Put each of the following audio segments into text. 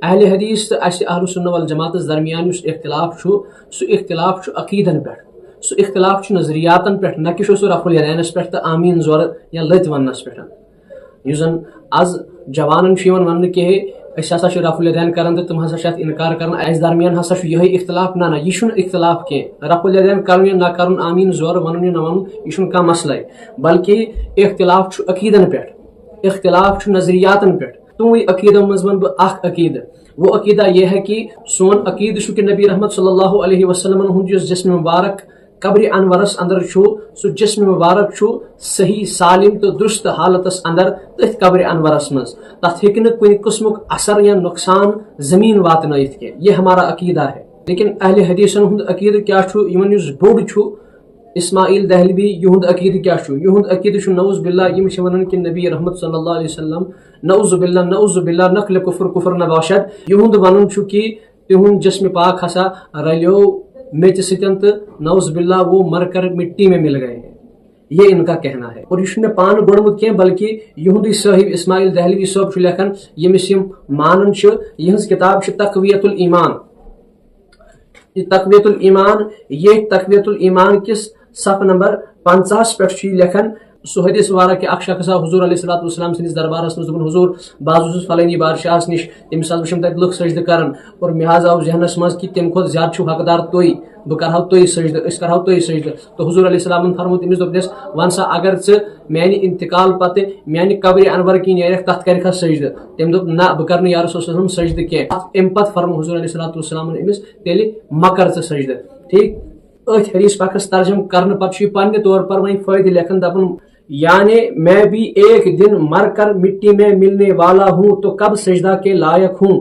اہل حدیث تو اہل سنہ والجماعت درمیان اس اختلاف سہ اختلاف عقیدن پہ سہ اختلاف نظریاتن پہ نہ کہ سہ رفع الیدینس پہ تو آمین زور یا لت ونس پہ اس زن آز جوانن ون کہ اس ہسا رفع الیدین کران تو تم ہسا انکار کران اس درمیان ہسا یہ اختلاف نہ یہ اختلاف کی رفع الیدین کرن یا نہ کرن آمین زور ون یا نہ ون یہ کھانا مسئلہ بلکہ اختلاف عقیدن پہ اختلاف نظریاتن پہ تم عقیدہ مز ون بہ عقیدہ وہ عقیدہ یہ ہے کہ سون عقیدہ کہ نبی رحمت صلی اللہ علیہ وسلم ہند جسم مبارک قبر انورس اندر سہ جسم مبارک صحیح سالم تو درست حالتس اندر تھی قبر انورس مز تک ہوں کن قسمک اثر یا نقصان زمین واتنائت کی یہ ہمارا عقیدہ ہے لیکن اہل حدیثن ہند عقیدہ کیا یمن بوڑ اسماعیل دہلوی یہد عقیدہ کیا یہد عقیدہ نعوذ باللہ یم ونان کہ نبی رحمت صلی اللہ علیہ وسلم نعوذ باللہ نقل کفر نباشد یہد ونن کہ تہند جسم پاک ہسا رلیو میچ ستن تو نعوذ باللہ وہ مر کر مٹی میں مل گئے ہیں یہ ان کا کہنا ہے اور یہ پان گوڑمت کی بلکہ یہد صاحب اسماعیل دہلوی صاحب لکھان یمس مانن یہ کتاب تقویت الایمان یہ تقویت الایمان یہ تقویت الایمان کس صفحہ نمبر 50 پہ لکھان سہ حدیث وارہ کہ اخ شخص حضور علیہ الصلوۃ والسلام سندس دربارس مز حضور باز فلانی بادشاہ نش تمس وچم تت لوگ سجدہ کران اور مہاز آو ذہنس مز کہ تم کھت زیادہ حقدار تھی بہ کرہو تھی سجدہ اس کرہو تھی سجدہ تو حضور علیہ السلام فرمو تمس دس ون سا اگر میانہ انتقال پتہ میانہ قبر انور کی نیرک تت کرکھا سجدہ تم دپ نہ بہ کرن یا رسول اللہ سجدہ کی ام پت فرمو حضور علیہ الصلوۃ والسلام امس تیل مکر سجدہ ٹھیک ات حدیث پاکس ترجم کرنے پتہ پنہ طور پر وہیں فائدہ لکھن دپن یعنی میں بھی ایک دن مر کر مٹی میں ملنے والا ہوں تو کب سجدہ کے لائق ہوں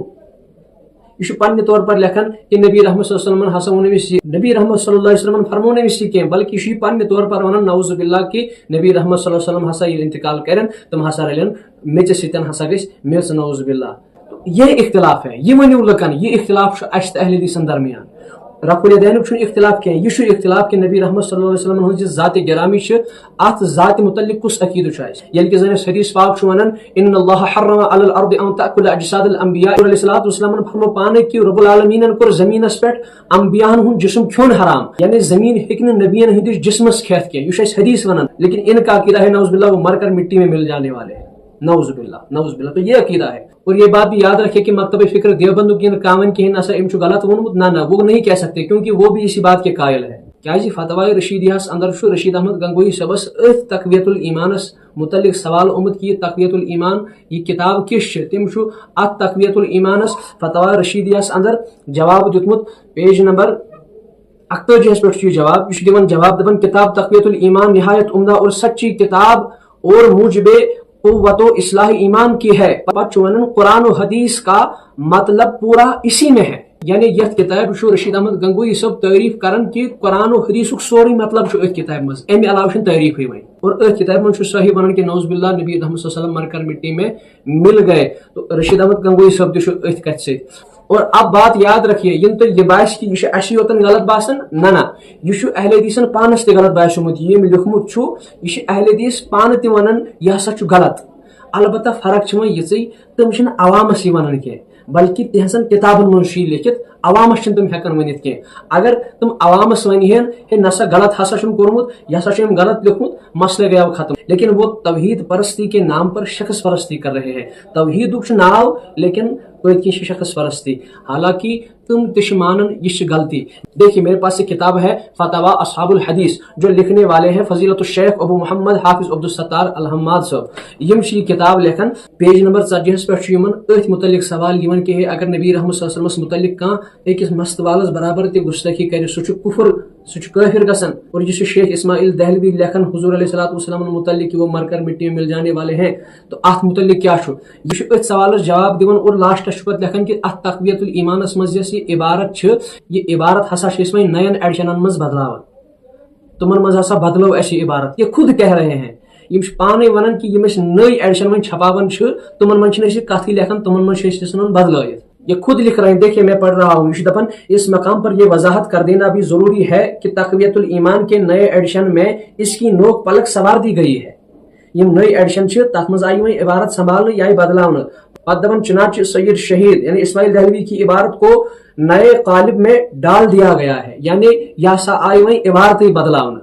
یہ پنہ طور پر لکھن کہ نبی رحمت صلی اللہ علیہ وسلم ہسا نبی رحمت صلی اللہ علیہ وسلم فرمو کی بلکہ یہ پنہ طور پر ونان نعوذ باللہ کہ نبی رحمت صلی اللہ علیہ وسلم ہسا یہ انتقال کرن تم ہسا رلن میچ ستن ہسا گھ میچ نعوذ باللہ یہ اختلاف ہے یہ ونیو لکن یہ اختلاف اس اہل حدیثن درمیان رفع الیدین اختلاف کی یہ اختلاف کہ نبی رحمت صلی اللہ علیہ وسلم ہن ذات گرامی ات ذات متعلق کس عقیدہ یل کہ زن حدیث پاک ونان ان اللہ حرم علی الارض ان تاکل اجساد الانبیاء علیہ الصلوۃ والسلام فرمو پانے کہ رب العالمین کور زمینس پہ انبیاء ہن جسم کھون حرام یعنی زمین ہکن نبیین ہندس جسمس کھیت کی یہ حدیث ونان لیکن ان کا عقیدہ ہے نعوذ باللہ وہ مر کر مٹی میں مل جانے والے ہیں نعوذ باللہ تو یہ عقیدہ ہے اور یہ بات بھی یاد رکھے کہ مکتب فکر دیوبند کی کامن کہیں نسا ام غلط ونمت نہ وہ نہیں کہہ سکتے کیونکہ وہ بھی اسی بات کے قائل ہے کیا فتوی رشیدیہ اندر رشید احمد گنگوئی صبس تقویت الایمانس متعلق سوال آمد کہ تقویت الایمان یہ کتاب کس تم ات تقویت الایمانس فتوی رشیدیہ اندر جواب دیتمت پیج نمبر 48 پہ جواب یہ جواب دپان کتاب تقویت الایمان نہایت عمدہ اور سچی کتاب اور موجب قوت و اصلاح ایمان کی ہے قرآن و حدیث کا مطلب پورا اسی میں ہے یعنی یہ کتاب رشید احمد گنگوئی صاحب تعریف کرن کہ قرآن و حدیث سوری مطلب ات کتاب مز امہ علاوہ تعریف ہوئی وی اور ات کتاب من صحیح ونان کہ نعوذ باللہ نبی رحمت صلی اللہ علیہ وسلم مر کر مٹی میں مل گئے تو رشید احمد گنگوئی صاحب ات کت سے اور اب بات یاد رکھیے یم تو یہ باعث کہ یہ اسی یوتن غلط باسن نہ یہ اہل حدیثن پانس تہ غلط باسمت یہ لکھمت یہ اہل حدیث پان تہ ونان یہ ہسا غلط البتہ فرق یہ تم عوامس یہ ونان کی بلکہ تہذن کتابن من لکھت عوامس تم ہیکن ونت کی اگر تم عوامس ونہن ہے نسا غلط ہسا کورمت یہ ہسا غلط لکھمت مسئلہ گیا ختم لیکن وہ توحید پرستی کے نام پر شخص پرستی کر رہے ہیں توحید ناو لیکن کوئی شخص پرستی حالانکہ تم تشمانن یہ غلطی دیکھیے میرے پاس ایک کتاب ہے فتاوی اصحاب الحدیث جو لکھنے والے ہیں فضیلت الشیخ ابو محمد حافظ عبدالستار الحماد صاحب یم یہ کتاب لکھن پیج نمبر 40 پہ ات متعلق سوال یون کہ اگر نبی رحمت صلی اللہ علیہ وسلم متعلق کان اکس مست والس برابر تہ گستاخی کر سہ کفر سہ کافر گژھان اور یہ شیخ اسماعیل دہلوی لکھن حضور علیہ الصلوۃ والسلام متعلق کہ وہ مر کر مٹی میں مل جانے والے ہیں تو ات متعلق کیا یہ ات سوالس جواب دیون اور لاسٹس پتہ لکھن کہ ات تقویت الایمانس مز یہ عبارت یہ عبارت ہسا وی نین ایڈیشنن مز بدلاون تمن مز ہسا بدلو اس عبارت یہ خود کہہ رہے ہیں یم پانے ونان کہ یم نئی ایڈیشن من چھپاون تمن من کتھی لکھن تمن من بدلائت یہ خود لکھ رہے ہیں دیکھیے میں پڑھ رہا ہوں دپن اس مقام پر یہ وضاحت کر دینا بھی ضروری ہے کہ تقویت الایمان کے نئے ایڈیشن میں اس کی نوک پلک سوار دی گئی ہے یم نئی ایڈیشن تک مز آئی وی عبارت سنبھالنے یا بدلاؤن پتہ دپان چنانچہ سید شہید یعنی اسماعیل دہلوی کی عبارت کو نئے قالب میں ڈال دیا گیا ہے، یعنی یہ سا آئی وہیں عبارت بدلاؤن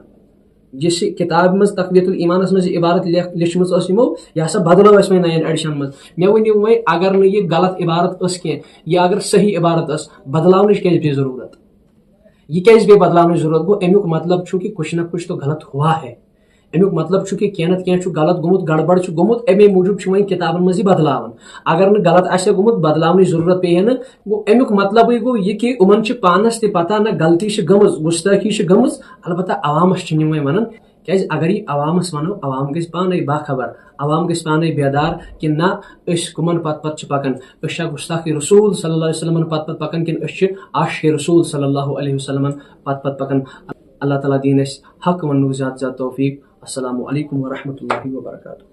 جس کتاب مز تقویت الایمانس مز عبارت لچھمت یمو یہ ہسا بدلو اس میں نین ایڈیشن مز مے ونیو وے اگر نہ یہ غلط عبارت اس کی یا اگر صحیح عبارت اس بدلاونچ کیازِ بے ضرورت، یہ کیازِ بے بدلاونچ ضرورت گو امیک مطلب چھو کہ کچھ نہ کچھ تو غلط ہوا ہے، امیک مطلب چھو کہ کینت کین چھو غلط گومت گڑبڑ چھو گومت امی موجود چھو وہیں کتابن مز بدلاون، اگر نہ غلط آسے گومت بدلاونچ ضرورت پیے نہ گو امیک مطلب گو یہ کہ امن چھ پانس تہ پتہ نہ غلطی چھ گمز گستاخی چھ گمز، البتہ عوامس چھ نم ونان کیازِ اگر یہ عوامس ونو عوام گژھِ پانے باخبر، عوام گژھِ پانے بیدار کہ نہ اس کمن پت پت پکان، اس گستاخی رسول صلی اللہ علیہ وسلم پت پت پکان کن اس عاشق رسول صلی اللہ علیہ وسلم پت پت پکان۔ اللہ تعالیٰ دین اس حق ونو زیادہ زیادہ توفیق۔ السلام علیکم ورحمۃ اللہ وبرکاتہ۔